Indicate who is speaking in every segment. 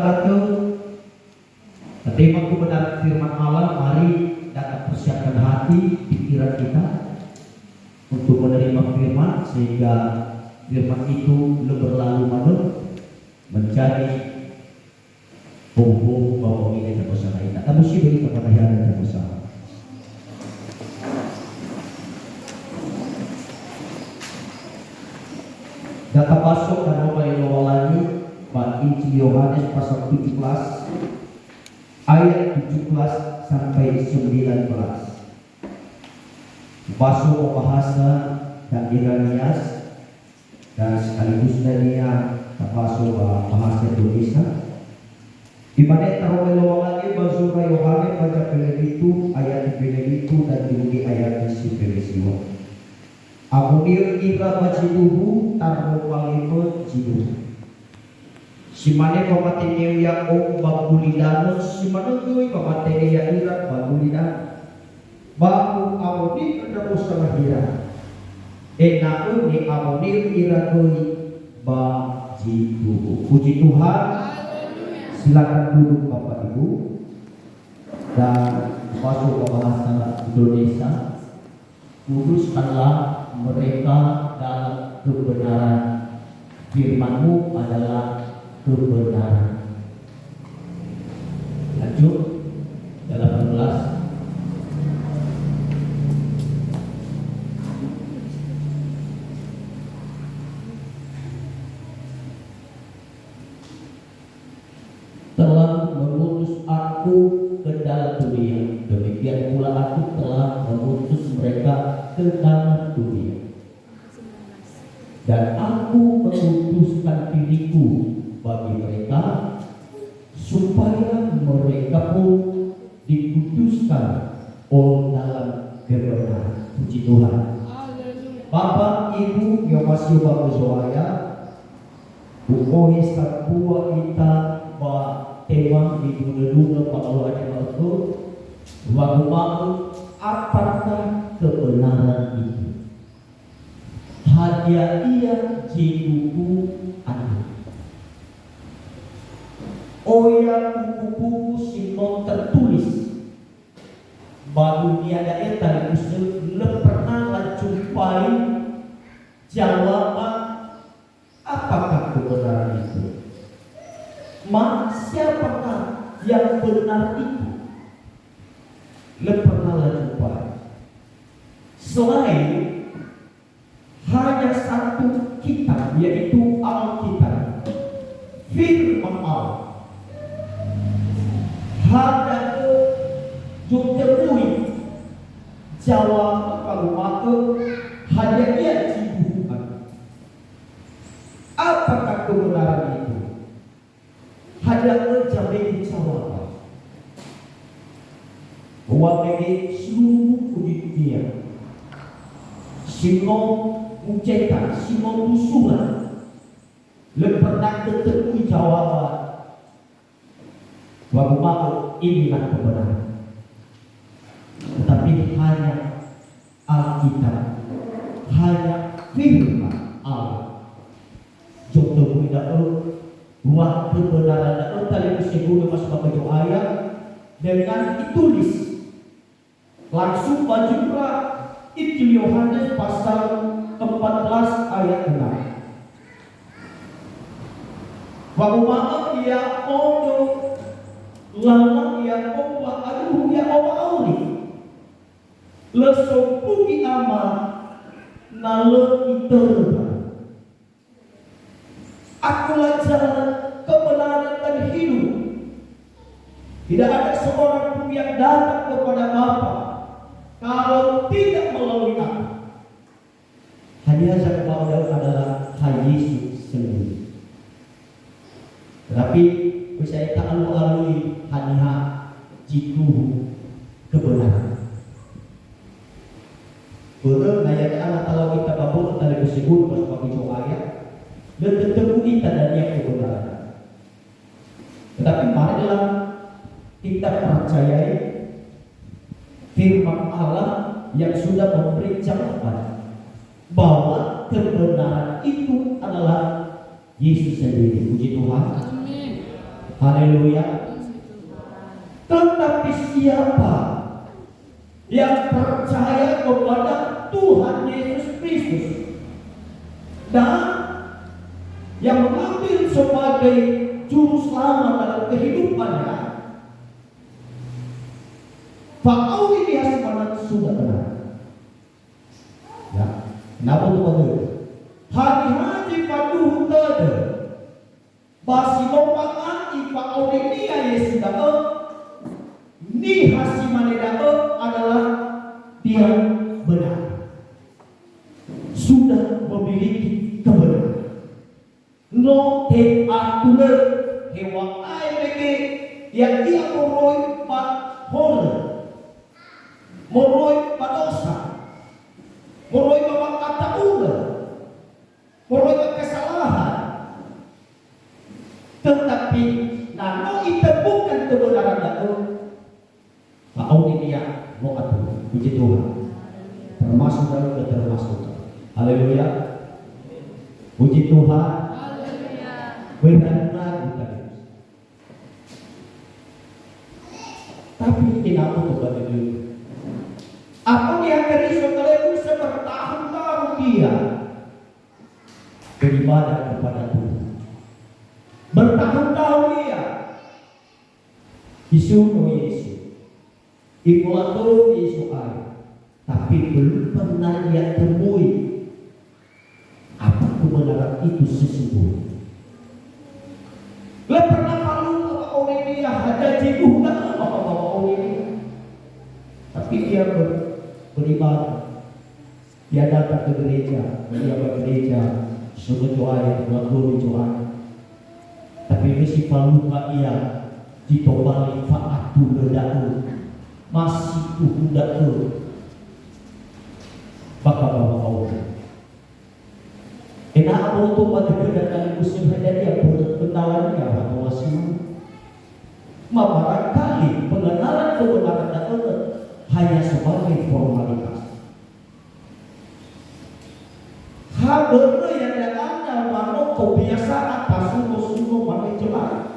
Speaker 1: Satu, terima kebenaran firman Allah, mari dapat persiapkan hati, pikiran kita untuk menerima firman, sehingga firman itu berlalu manut menjadi bumbu bahwa ini dan usaha kita. Kamu sih beri kepada yang dan usaha. Data pasok dan mulai lagi Injil Yohanes pasal 17 ayat 17 sampai 19. Pasal bahasa dan Iranias dan sekaligus Dania pasal bahasa Indonesia. Di mana taruh lagi basura Yohanes baca itu ayat itu dan juga ayat si Perisiwa. Amunir ira bajiduhu taruh palipun jiduhu. Simane pamatene ya o bagulidano simane tuh pamatene ya ira bagulidano bahu amoni kada usah hira enaku ni amoni ira tuh bajidu. Puji Tuhan. Silakan duduk Bapak Ibu dan masuk ke bahasa Indonesia. Kuduskanlah mereka dalam kebenaran, firman-Mu adalah kebenaran. Lanjut 18. Telah mengutus aku ke dalam dunia, demikian pula aku telah mengutus mereka ke dalam dunia. Dan aku mengutuskan diriku bagi mereka supaya mereka pun dikuduskan oleh dalam kebenaran. Puji Tuhan. Bapak Ibu yang masih berzoaya, bukohi sapua kita ba tema di dunia pengeluaran itu, bagaimana apakah kebenaran itu? Hadiah ia jiduku anu. Oya buku-buku simon tertulis baru niada eta usul pernah jumpai jawaban apakah kebenaran itu. Siapakah yang benar itu? Pernah jumpai. Selain hanya satu kitab, yaitu Alkitab, firman Allah. Hanya jumpai jawaban kalau maka hanya ia dibutuhkan. Apakah kebenaran itu? Hanya menjadi jawaban. Bahwa bagi seluruh dunia, semua mencetak, semua usulan, pernah ketemu jawaban. Bagaimana inilah kebenaran. Tetapi hanya Alkitab, hanya firman Allah. Contoh tidak buat kebenaran dan tali disebut masuk ke ayat dengan ditulis langsung baca Injil Yohanes pasal 14 ayat 6. Bagaimana ia ono lama ia oba aduh ia oba auli lesopugi ama nale iterba. Akulah jalan kebenaran dan hidup. Tidak ada seorang pun yang datang kepada Bapa kalau tidak melalui aku. Hanya yang mau adalah Yesus sendiri. Tetapi saya tak alui hanya jitu kebenaran. Betul, ayat Allah kalau kita bangun dari disebut masuk ke ayat dan ketemu kita dan yang kebenaran. Tetapi marilah kita percayai firman Allah yang sudah memberi jawaban bahwa kebenaran itu adalah Yesus sendiri. Puji Tuhan. Haleluya. Tetapi siapa yang percaya kepada Tuhan Yesus Kristus dan yang mengambil sebagai juru selamat dalam kehidupannya, Paul ini sebenarnya sudah benar. Ya, kenapa itu benar? Hari-hari paduh tada basi lopangan Paul ini Yesus dah ni hasimane dah adalah dia benar, sudah memiliki kebenaran. No te ature hewa ai lagi yang dia moroi pak hole, moroi pak dosa, moroi pak kata ulah, moroi pak kesalahan. Tetapi nano itu bukan kebenaran itu. Paul ini ya mau atur, puji Tuhan. Termasuk dalam termasuk. Haleluya. Puji Tuhan. Haleluya. Benar-benar bukan. Tapi kenapa coba dulu? Apa dia Kristus kalau bisa bertahun-tahun dia beribadah kepada Tuhan. Bertahun-tahun dia disuruh Yesus. Ikulatur Yesus air, tapi belum pernah dia temui apa kebenaran itu sesungguhnya. Belum pernah kalau orang ini ada jiduh dan apa-apa orang ini, tapi dia beribadah, dia datang ke gereja, dia bergereja, suruh doa, ikulatur doa, tapi mesti lupa ia ditobali faatu ledaku. Masih tidak tuh bakal bawa Allah. Enak apa untuk pada kedatangan musim hanya dia berkenalan dia atau masih barangkali pengenalan kebenaran Allah hanya sebagai formalitas. Habernya yang ada mana kebiasaan pasuruh-suruh mana jelas.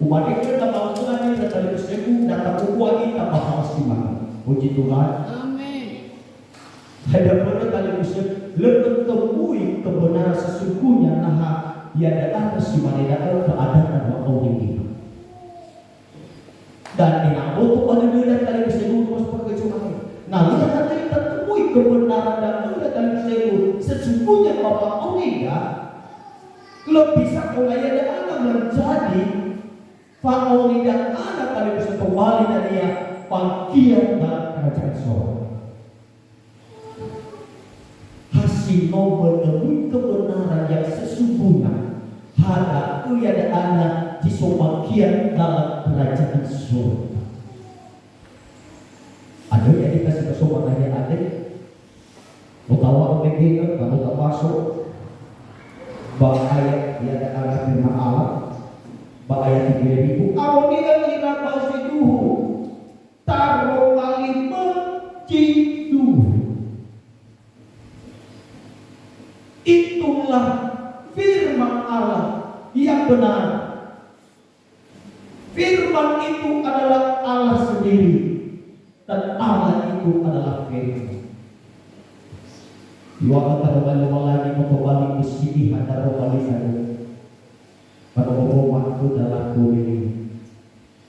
Speaker 1: Umat itu dapat Tuhan yang datang ke sini, datang ke kuat kita bahas di mana. Puji Tuhan. Amin. Ada pada kali musim lebih temui kebenaran sesungguhnya. Nah, ia datang ke sini dalam keadaan orang ini. Dan ini untuk pada dia kali musim itu sebagai cuman. Nah, ia kata kita temui kebenaran dan kita kali musim sesungguhnya bahwa orang ini lebih sakit yang ada menjadi Paul dan anak kali bisa kembali dari dia bagian dalam kerajaan surga. Hasil menemui kebenaran yang sesungguhnya ada dan anak di bagian dalam kerajaan surga. Ada yang dikasih kesopanan yang ada. Mutawa begini kamu tak masuk. Bahaya dia ada anak firman Allah. Bahaya 3.000 awal dia tidak pasti dulu taruh kali mencidu. Itulah firman Allah yang benar. Firman itu adalah Allah sendiri dan Allah itu adalah firman. Iwaka taruhan lagi mengkembali kesini hadar rohani saya. Pada rumah itu dalam ini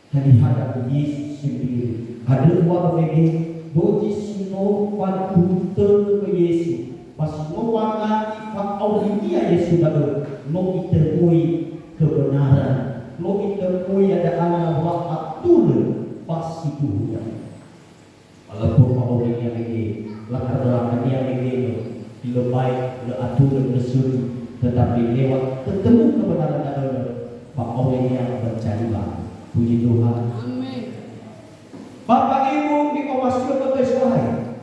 Speaker 1: hari hadap Yesus sendiri ada uang lagi doji sino padu ke Yesus pas ngomongati Paul ini Yesus dah no iterui kebenaran no iterui ada anak waktu pas itu ya walaupun Paul ini lagi latar dia lagi lebay atur lesuri tetapi lewat ketemu kebenaran Allah Paul ini yang berjaya. Puji Tuhan. Amin. Bapak Ibu di komasi Kebetulan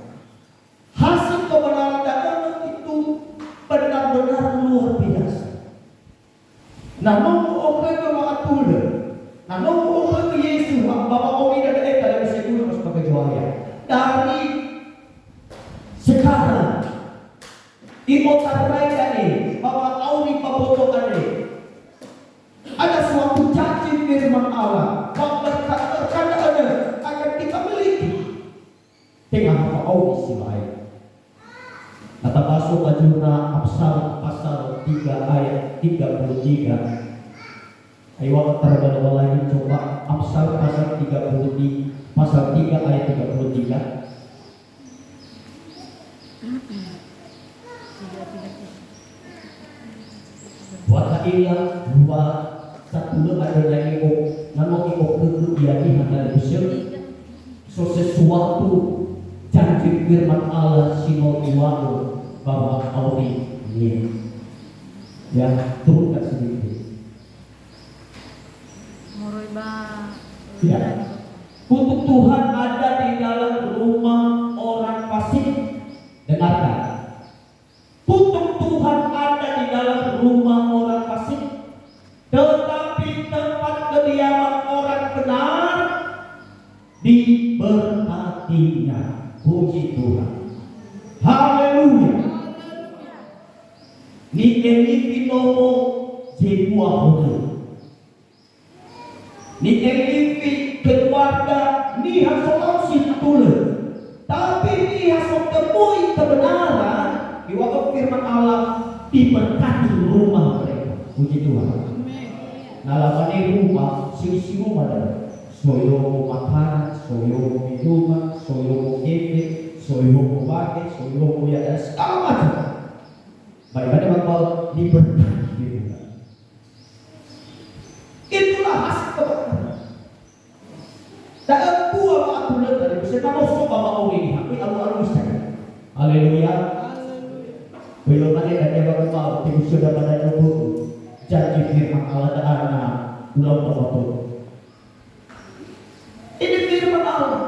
Speaker 1: hasil kebenaran Allah itu benar-benar luar biasa. Nah, nunggu orang ke Mahatul, nah nunggu orang ke Yesus, Bapak Omi dan Eka yang saya guna sebagai juara. Dari sekarang Imotar Raja ini, Bapak Auri Paboto ini, ada suatu caci firman firman Allah, berkat-berkat akan kita miliki. Tengah apa istilahnya. Kata masuk ajuna Amsal pasal 3 ayat 33. Ayo terbaca lagi coba Amsal pasal 3 ayat 33. Buat ilang buat satu ada lagi nano ikut dia di hati Mesir. So sesuatu janji firman Allah sino iwano bahwa Audi ini ya turunkan sedikit. Ya, untuk Tuhan ada di dalam rumah orang fasik. Dengarkan, untuk Tuhan ada di dalam rumah orang fasik, tetapi tempat kediaman orang benar diberkatinya. Puji Tuhan. Haleluya. Ni elipinomo jebua hore. Ni elipi keluarga ni hasolau situle. Tapi ni hasol temui kebenaran di waktu firman Allah diberkati rumah mereka. Puji Tuhan. Nalamane rumah sisi rumah ada. Soyo makanan, soyo minuman, soyo kete, soyo pakai, soyo ya dan segala macam. Baik-baik bakal diberkati. Itulah hasil keberkatan. Tak buah aku lihat dari saya kalau soba mau ini, tapi alu-alu saya. Haleluya. Belum ada yang bakal mau, tapi sudah pada nyebut janji firman Allah dan anak ulang tahun. Ini firman Allah.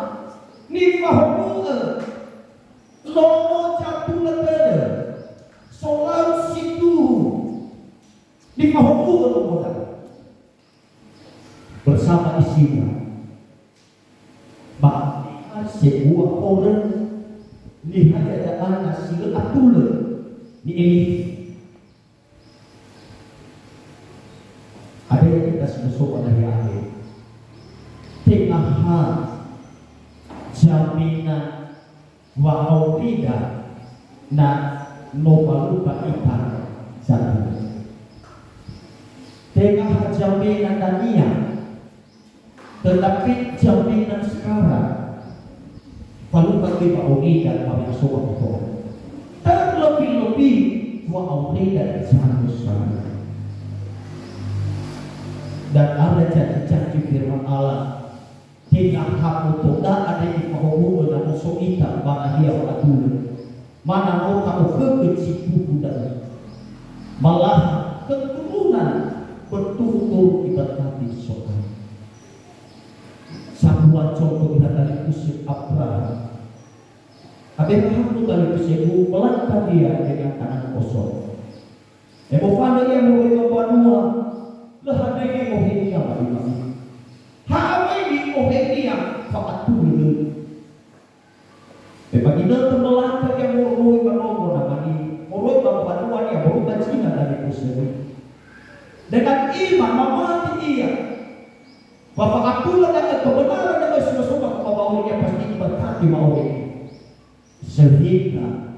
Speaker 1: Ni fahamu lomo jatuh lekede. Solar situ. Ni fahamu lomo bersama isinya. Bahkan sebuah orang lihat ada anak sila atul ni ini. Ada yang kita sebut pada hari tengah jaminan wahau tidak na nobaluba ikan satu tengah jaminan dunia, tetapi jaminan sekarang kalau bagi wahau tidak kami sobat Tuhan terlebih-lebih wahau tidak sangat besar. Dan ada janji-janji firman Allah hingga kamu tidak ada yang menghubungi dan musuh kita mana dia beratur mana mau kamu kekecil buku dan malah keturunan berturut-turut diberkati soal sebuah contoh kita dari Yusuf Abraham. Abraham dari Yusuf melangkah dia dengan tangan kosong. Pada yang boleh membanua lahadegi mohenia bagi hamai mohenia fakatulu. Bagi kita melangkah yang moroi banomo namani moroi banomo yang moroi Cina dari Yusuf. Dengan iman memati ia bahwa atulah dan kebenaran dan semua kebawahnya pasti berkati mau ini sehingga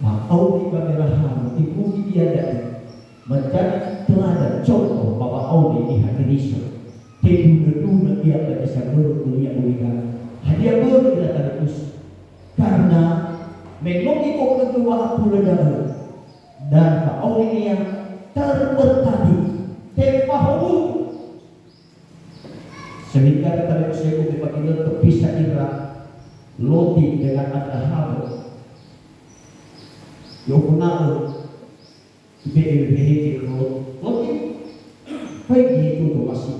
Speaker 1: mau Abraham dipuji dia dari menjadi teladan contoh bahwa Audi di Indonesia kedua dia tak bisa berkuliah hadiah berkuliah terus karena mengikut kedua aturan dan Audi yang terberkati tepahu sehingga kita bisa bagi terpisah ira Loti dengan Abraham Yokunalo BLBH Loti baik itu masih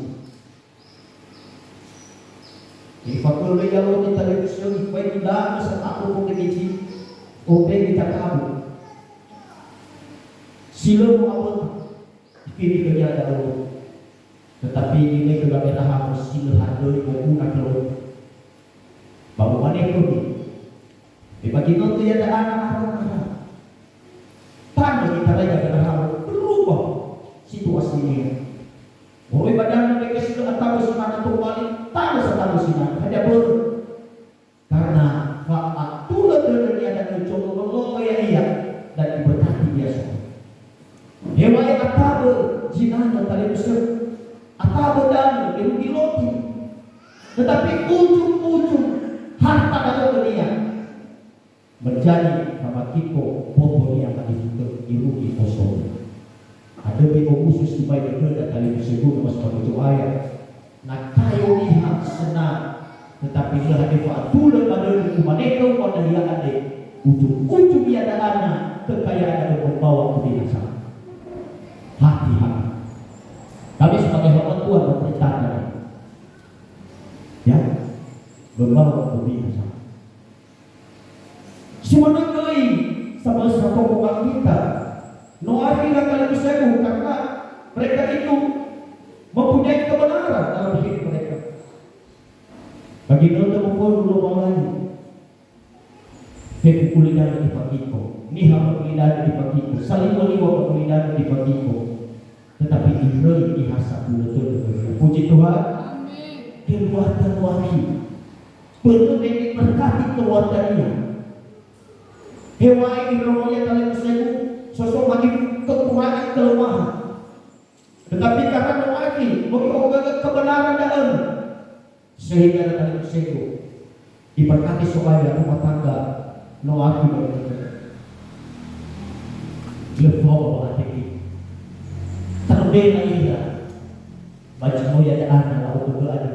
Speaker 1: di faktor yang Loti televisi baik tidak serta aku mengeji oke kita tahu sila apa kini kerja dahulu. Tetapi ini juga kita harus silahkan menggunakan kalau bawa mana itu bagi itu ada anak-anak tanda kita lagi kita harus berubah situasi ini. Mulai badan mereka sudah sana tumbali tanah setahun sinan hanya ber karena faat tulah dari ada mencoba melongo ya iya dan diberkati biasa hewan yang atabe jinana tali besar atabe dan irugi loti tetapi ujung-ujung harta dalam dunia menjadi sama kiko bobo yang tadi irugi kosong ada bego khusus di bayi kerja tali tersebut mas itu ayat nak kayu lihat senang tetapi dia ada fatul pada mereka pada dia ada ujung-ujung dia ada anak kekayaan yang membawa kebinasan hati-hati kami sebagai hamba Tuhan memperintahkan ya membawa kebinasan sebenarnya sama satu orang kita Noah bilang kali bersemu karena mereka itu mempunyai kebenaran dalam hidup mereka. Bagi mereka mempunyai lubang lain. Hebu kulidan di pakiko, niha kulidan di pakiko, saling meliwa kulidan di pakiko. Tetapi Ibrahim dihasap betul. Puji Tuhan. Keluarga wahid perlu diberkati keluarganya. Hewan Ibrahim kali bersemu sosok bagi kekurangan kelemahan tetapi karena mewakili mengobat kebenaran dalam sehingga datang bersegu diberkati supaya rumah tangga mewakili lepas hati terbela ia baca moya ada anak lalu juga ada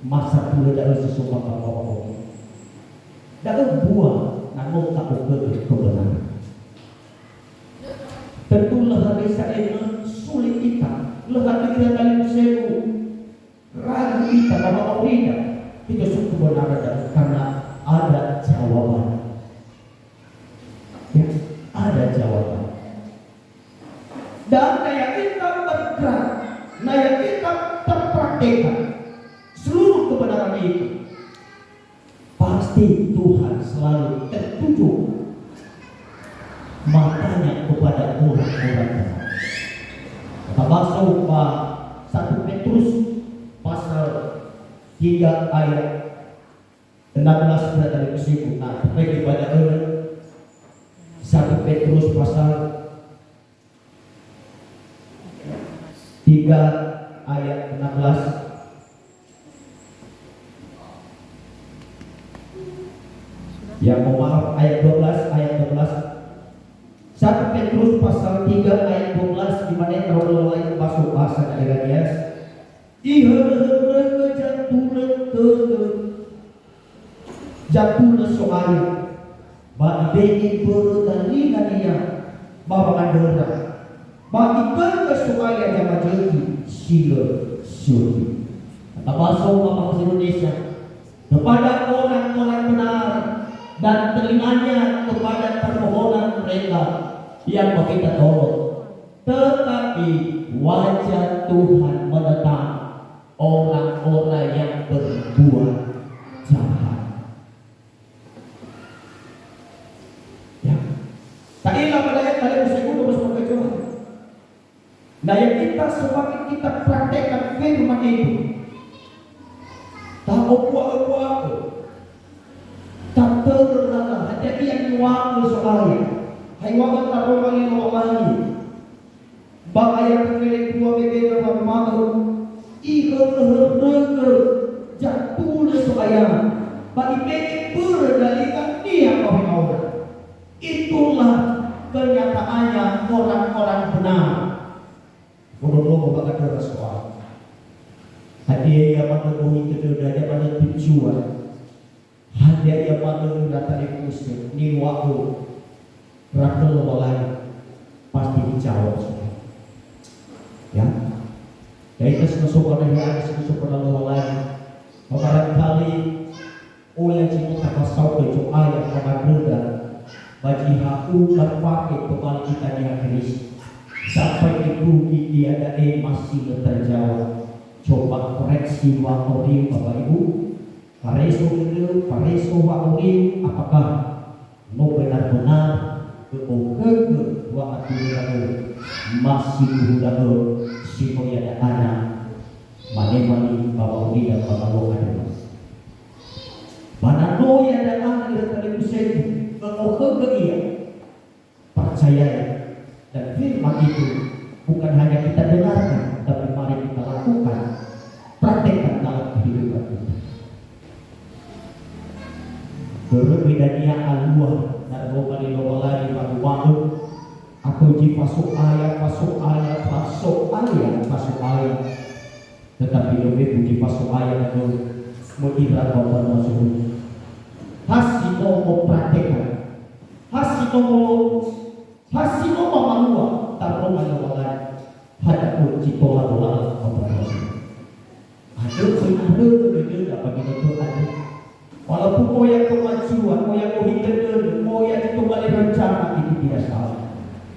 Speaker 1: masa pula dalam sesuatu apa-apa dalam buah namun tak boleh kebenaran tentulah hari saya sulit kita lehat kita kali bersemu ragu kita bahwa tidak kita suka kebenaran karena ada jawaban ya, ada jawaban dan daya kita bergerak daya kita terpraktekkan seluruh kebenaran itu pasti Tuhan selalu tertuju matanya kepada orang-orang kita masuk ke 1 Petrus pasal 3 ayat 16 dari bersih nah sampai kepada 1 Petrus pasal 3 ayat 16 yang maaf ayat 12 1 Petrus pasal 3 ayat 12 di mana terlalu lain masuk bahasa dari Gadias ihara jatuh soal bagi berdali dia bawa mandora bagi berdali soal yang jadi sila syuri kata bahasa Indonesia kepada orang-orang benar dan telinganya kepada permohonan mereka yang kita tolong tetapi wajah Tuhan menentang orang-orang yang berbuat jahat ya tak ilah pada kalian bisa ikut bersama Tuhan nah yang kita semakin kita praktekkan firman itu tak apa-apa tak terlalu hati-hati yang diwakil soalnya haywangan taruh lagi bahaya terkait dua bebek dan malu ikhlas jatuh soalnya bagi bebek berdalikan dia kau itulah kenyataannya orang-orang benar bodoh bakal terus soal hadiah yang memenuhi kedudanya pada tujuan hadiah yang memenuhi datang muslim ni waktu rakyat lebalan pasti dijawab semua ya dari kesukaan dari hadis kesukaan lebalan barangkali oleh cinta kasau ke ayat kepada bagi aku berpakai kembali kita di akhir sampai itu dia ada masih terjawab coba koreksi waktu Bapak Ibu pareso waktu apakah mau benar-benar wa atulahu masih budahu simo ya anak mane-mane bawa maulida pangalawa ada manano ya datang dari televisi mengohong iya percaya dan firman itu bukan hanya kita dengarkan tapi mari kita lakukan praktekkan dalam kehidupan kita. Berbedanya Allah dan roba di lagi pada waktu atau di pasuk ayat tetapi lebih puji pasuk ayat atau mengikrar bahwa masuk hasino mau praktekkan hasino mamalua taruh mana hadap kunci tola ada dapat itu ada walaupun moya kemajuan moya kohideden moya itu balik rencana itu tidak salah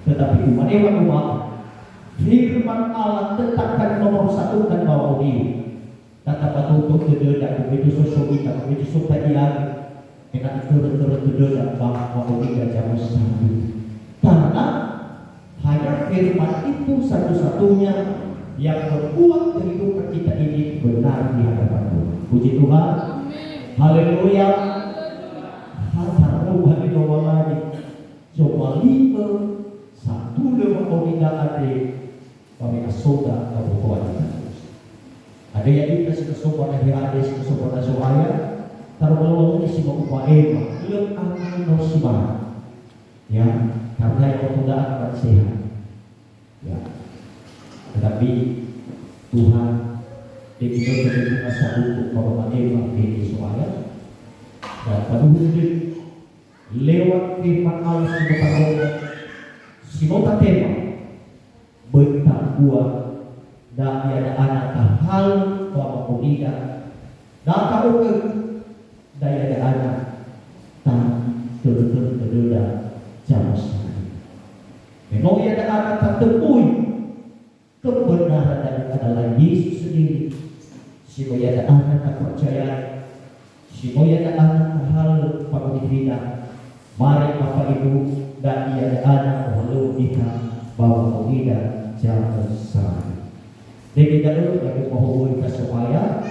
Speaker 1: tetapi umat firman Allah tetapkan nomor satu dan bawa diri kata patutup kededak begitu sosok kita begitu supaya dia enak turut kededak bahwa kita jauh sekali karena hanya firman itu satu-satunya yang membuat kehidupan kita ini benar di hadapan Tuhan. Puji Tuhan. Haleluya. Harus hari doa lagi. Coba lihat satu lewat tidak ada kami asoda atau kawan. Ada yang dikasih kesopanan hiradis, kesopanan soaya. Taruh ini si bapak Ema, lihat anak norsimah. Ya, karena yang tidak sehat. Ya, tetapi Tuhan begitu berbuka satu bapak Ema ini soaya. Dan pada wujud lewat firman Allah simota tema bentang buah dan ada anak hal bahwa tidak dan kau ke daya ada anak tak terduda jauh sekali. Memang ada anak tak terpui kebenaran dari adalah Yesus sendiri. Supaya ada anak tak percaya, supaya ada anak hal bahwa tidak. Mari Bapak Ibu dan ia ada anak lalu kita bahwa tidak jauh sekali. Jadi kalau kita mau supaya